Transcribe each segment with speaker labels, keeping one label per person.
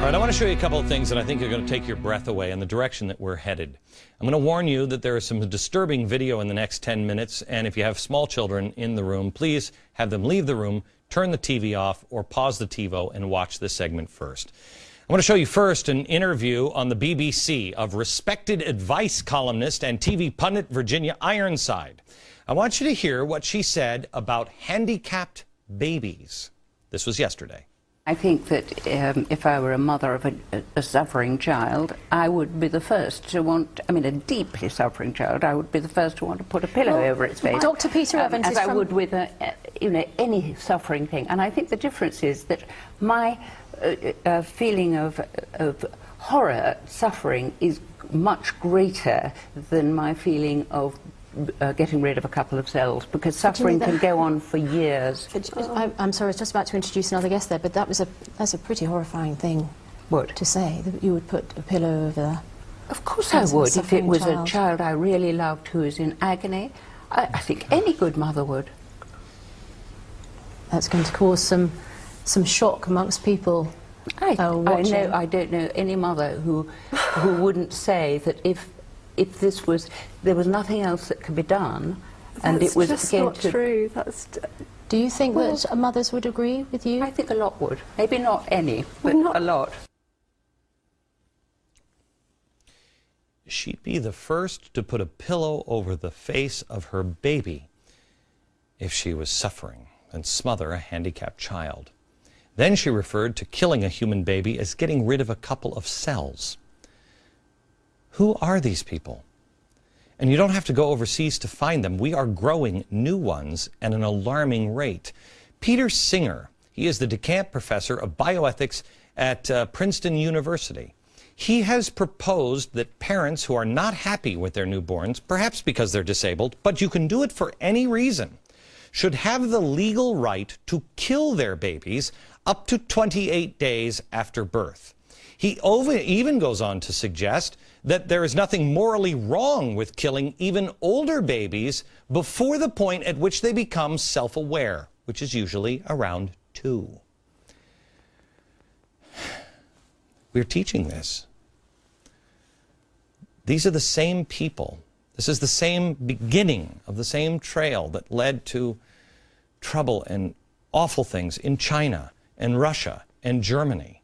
Speaker 1: All right, I want to show you a couple of things that I think are going to take your breath away in the direction that we're headed. I'm going to warn you that there is some disturbing video in the next 10 minutes, and if you have small children in the room, please have them leave the room, turn the TV off, or pause the TiVo and watch this segment first. I want to show you first an interview on the BBC of respected advice columnist and TV pundit Virginia Ironside. I want you to hear what she said about handicapped babies. This was yesterday.
Speaker 2: I think that if I were a mother of a suffering child, I would be the first to want, a deeply suffering child, I would be the first to want to put a pillow over its face.
Speaker 3: Dr. Peter Evans
Speaker 2: as I would with any suffering thing. And I think the difference is that my feeling of horror at suffering is much greater than my feeling of getting rid of a couple of cells, because suffering can go on for years.
Speaker 3: I'm sorry, I was just about to introduce another guest there, but that's a pretty horrifying thing to say, that you would put a pillow over there.
Speaker 2: Of course I would, if it was a child I really loved who is in agony. I think any good mother would.
Speaker 3: That's going to cause some shock amongst people watching.
Speaker 2: I don't know any mother who wouldn't say that if there was nothing else that could be done, and it was
Speaker 4: just not true.
Speaker 3: Do you think that mothers would agree with you?
Speaker 2: I think a lot would. Maybe not any, but a lot.
Speaker 1: She'd be the first to put a pillow over the face of her baby if she was suffering and smother a handicapped child. Then she referred to killing a human baby as getting rid of a couple of cells. Who are these people? And you don't have to go overseas to find them. We are growing new ones at an alarming rate. Peter Singer, he is the DeCamp professor of bioethics at Princeton University. He has proposed that parents who are not happy with their newborns, perhaps because they're disabled, but you can do it for any reason, should have the legal right to kill their babies up to 28 days after birth. He even goes on to suggest that there is nothing morally wrong with killing even older babies before the point at which they become self-aware, which is usually around 2. We're teaching this. These are the same people. This is the same beginning of the same trail that led to trouble and awful things in China and Russia and Germany.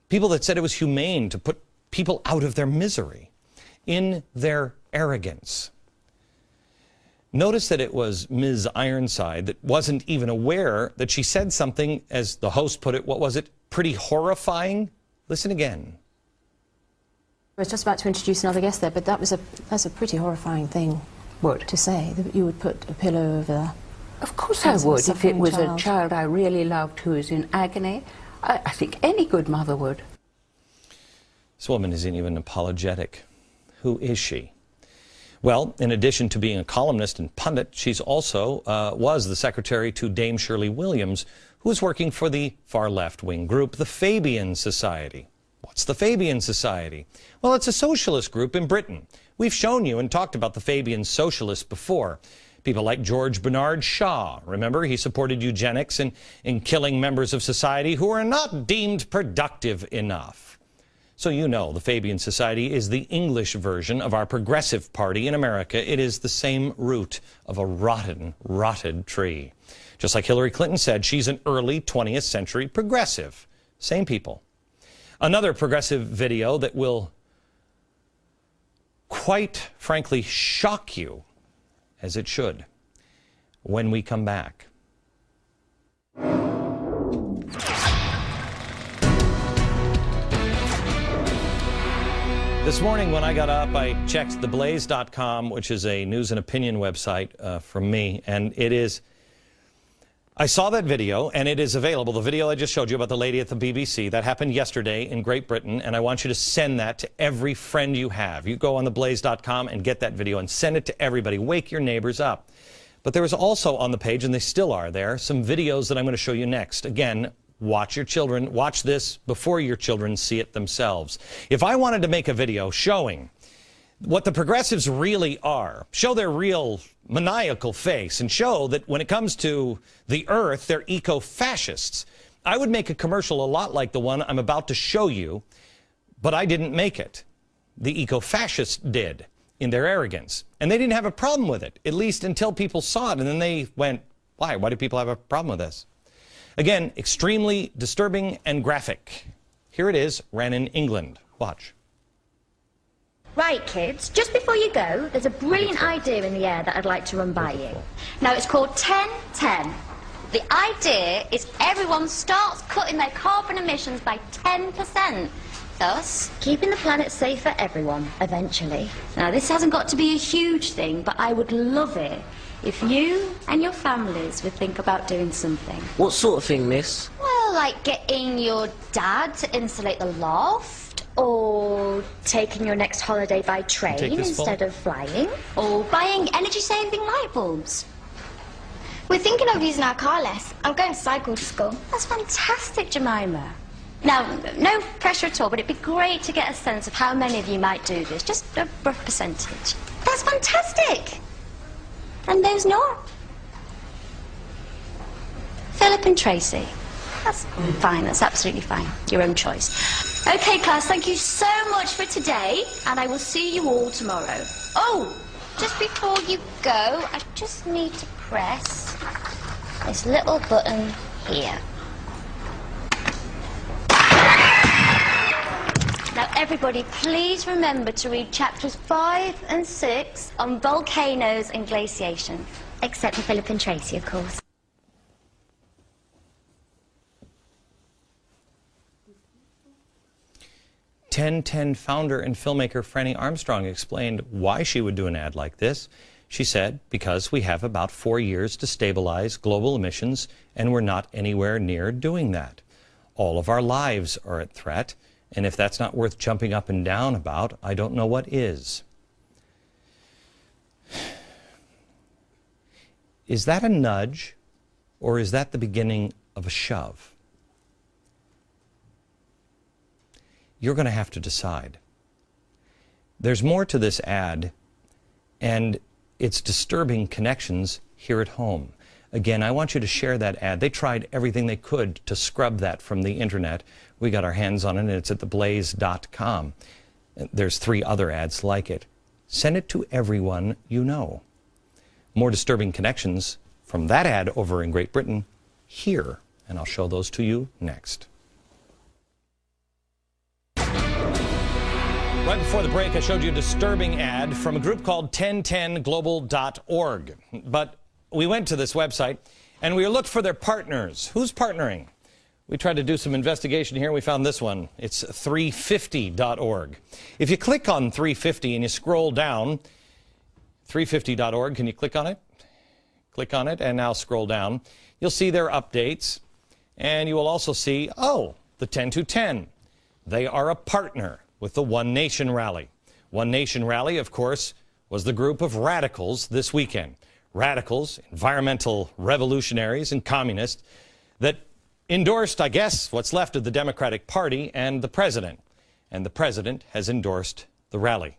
Speaker 1: People that said it was humane to put people out of their misery in their arrogance. Notice that it was Ms. Ironside that wasn't even aware that she said something, as the host put it, what was it, pretty horrifying? Listen again.
Speaker 3: I was just about to introduce another guest there, but that's a pretty horrifying thing to say, that you would put a pillow over there.
Speaker 2: Of course I would, if it was a child I really loved who is in agony. I think any good mother would.
Speaker 1: This woman isn't even apologetic. Who is she? Well, in addition to being a columnist and pundit, she's also was the secretary to Dame Shirley Williams, who is working for the far left-wing group, the Fabian Society. What's the Fabian Society? Well, it's a socialist group in Britain. We've shown you and talked about the Fabian socialists before. People like George Bernard Shaw. Remember, he supported eugenics in killing members of society who are not deemed productive enough. So you know the Fabian Society is the English version of our Progressive Party in America. It is the same root of a rotted tree. Just like Hillary Clinton said, she's an early 20th century progressive. Same people. Another progressive video that will, quite frankly, shock you, as it should, when we come back. This morning when I got up, I checked theblaze.com, which is a news and opinion website from me, and I saw that video, and it is available, the video I just showed you about the lady at the BBC. That happened yesterday in Great Britain, and I want you to send that to every friend you have. You go on theblaze.com and get that video and send it to everybody. Wake your neighbors up. But there was also on the page, and they still are there, some videos that I'm going to show you next. Again, watch your children. Watch this before your children see it themselves. If I wanted to make a video showing what the progressives really are, show their real maniacal face, and show that when it comes to the earth, they're eco-fascists, I would make a commercial a lot like the one I'm about to show you, but I didn't make it. The eco-fascists did, in their arrogance. And they didn't have a problem with it, at least until people saw it. And then they went, why? Why do people have a problem with this? Again, extremely disturbing and graphic. Here it is, ran in England. Watch.
Speaker 4: Right, kids, just before you go, there's a brilliant idea in the air that I'd like to run by you. Now, it's called 10-10. The idea is everyone starts cutting their carbon emissions by 10%, thus keeping the planet safe for everyone, eventually. Now, this hasn't got to be a huge thing, but I would love it if you and your families would think about doing something.
Speaker 5: What sort of thing, miss?
Speaker 4: Well, like getting your dad to insulate the loft, or taking your next holiday by train instead of flying, or buying energy-saving light bulbs.
Speaker 6: We're thinking of using our car less. I'm going to cycle to school.
Speaker 4: That's fantastic, Jemima. Now, no pressure at all, but it'd be great to get a sense of how many of you might do this, just a rough percentage. That's fantastic! And those not? Philip and Tracy. That's fine, that's absolutely fine. Your own choice. Okay, class, thank you so much for today, and I will see you all tomorrow. Oh, just before you go, I just need to press this little button here. Now, everybody, please remember to read chapters 5 and 6 on volcanoes and glaciation.
Speaker 6: Except for Philip and Tracy, of course.
Speaker 1: .10 founder and filmmaker Franny Armstrong explained why she would do an ad like this. She said, because we have about 4 years to stabilize global emissions, and we're not anywhere near doing that. All of our lives are at threat, and if that's not worth jumping up and down about, I don't know what is. Is that a nudge, or is that the beginning of a shove? You're going to have to decide. There's more to this ad, and it's disturbing connections here at home. Again, I want you to share that ad. They tried everything they could to scrub that from the internet. We got our hands on it, and it's at theblaze.com. There's 3 other ads like it. Send it to everyone you know. More disturbing connections from that ad over in Great Britain here, and I'll show those to you next. Right before the break, I showed you a disturbing ad from a group called 1010global.org. But we went to this website, and we looked for their partners. Who's partnering? We tried to do some investigation here. We found this one. It's 350.org. If you click on 350 and you scroll down, 350.org, can you click on it? Click on it, and now scroll down. You'll see their updates, and you will also see, oh, the 10-to-10. They are a partner with the One Nation Rally. One Nation Rally, of course, was the group of radicals this weekend. Radicals, environmental revolutionaries, and communists that endorsed, I guess, what's left of the Democratic Party and the president. And the president has endorsed the rally.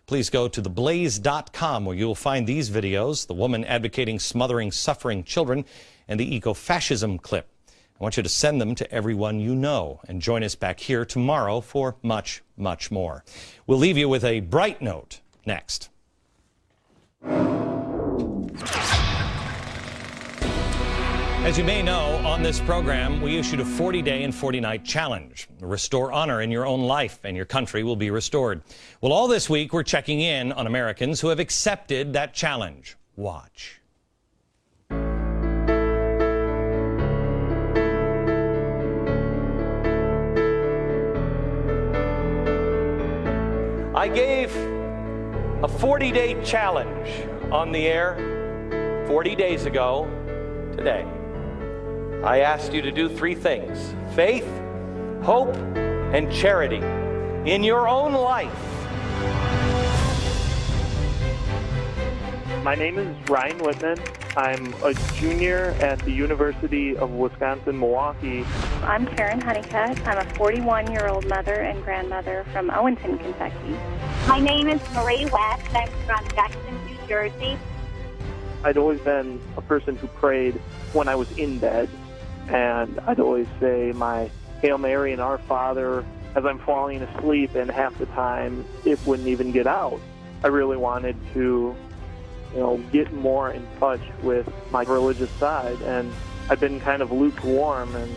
Speaker 1: Please go to theblaze.com where you will find these videos, the woman advocating smothering suffering children, and the eco-fascism clip. I want you to send them to everyone you know, and join us back here tomorrow for much, much more. We'll leave you with a bright note next. As you may know, on this program, we issued a 40-day and 40-night challenge. Restore honor in your own life, and your country will be restored. Well, all this week, we're checking in on Americans who have accepted that challenge. Watch. I gave a 40-day challenge on the air 40 days ago today. I asked you to do 3 things: faith, hope, and charity in your own life.
Speaker 7: My name is Ryan Whitman. I'm a junior at the University of Wisconsin-Milwaukee.
Speaker 8: I'm Karen Honeycutt. I'm a 41-year-old mother and grandmother from Owenton, Kentucky.
Speaker 9: My name is Marie West. I'm from Jackson, New Jersey.
Speaker 7: I'd always been a person who prayed when I was in bed. and I'd always say my Hail Mary and Our Father as I'm falling asleep, and half the time it wouldn't even get out. I really wanted to, get more in touch with my religious side, and I've been kind of lukewarm, and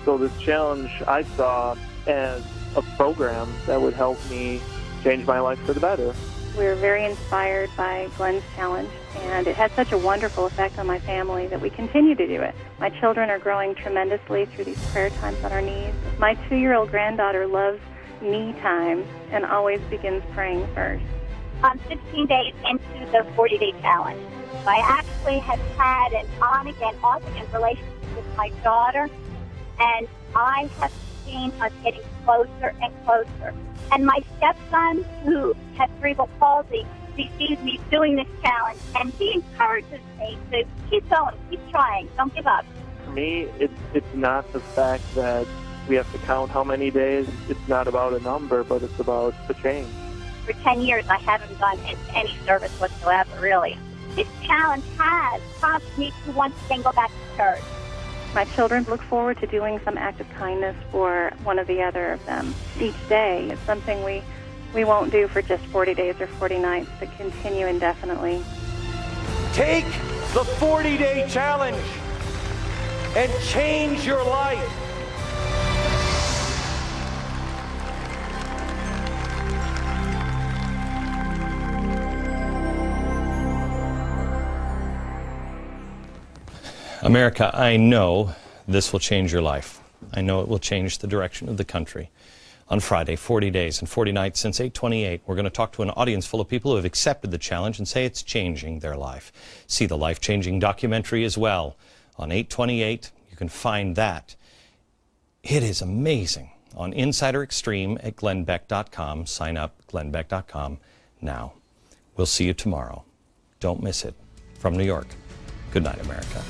Speaker 7: so this challenge I saw as a program that would help me change my life for the better.
Speaker 8: We're very inspired by Glenn's challenge, and it had such a wonderful effect on my family that we continue to do it. My children are growing tremendously through these prayer times on our knees. My 2-year-old granddaughter loves me time and always begins praying first.
Speaker 9: I'm 16 days into the 40-day challenge. I actually have had an on-again, off-again relationship with my daughter, and I have seen us getting closer and closer. And my stepson, who has cerebral palsy, he sees me doing this challenge, and he encourages me to keep going, keep trying, don't give up.
Speaker 7: For me, it's not the fact that we have to count how many days. It's not about a number, but it's about the change.
Speaker 9: For 10 years, I haven't done any service whatsoever, really. This challenge has prompted me to once again go back to church.
Speaker 8: My children look forward to doing some act of kindness for one or the other of them each day. It's something we won't do for just 40 days or 40 nights, but continue indefinitely.
Speaker 5: Take the 40-day challenge and change your life.
Speaker 1: America, I know this will change your life. I know it will change the direction of the country. On Friday, 40 days and 40 nights since 8/28, we're going to talk to an audience full of people who have accepted the challenge and say it's changing their life. See the life-changing documentary as well. On 8/28, you can find that. It is amazing. On Insider Extreme at glennbeck.com. Sign up, glennbeck.com now. We'll see you tomorrow. Don't miss it. From New York, good night, America.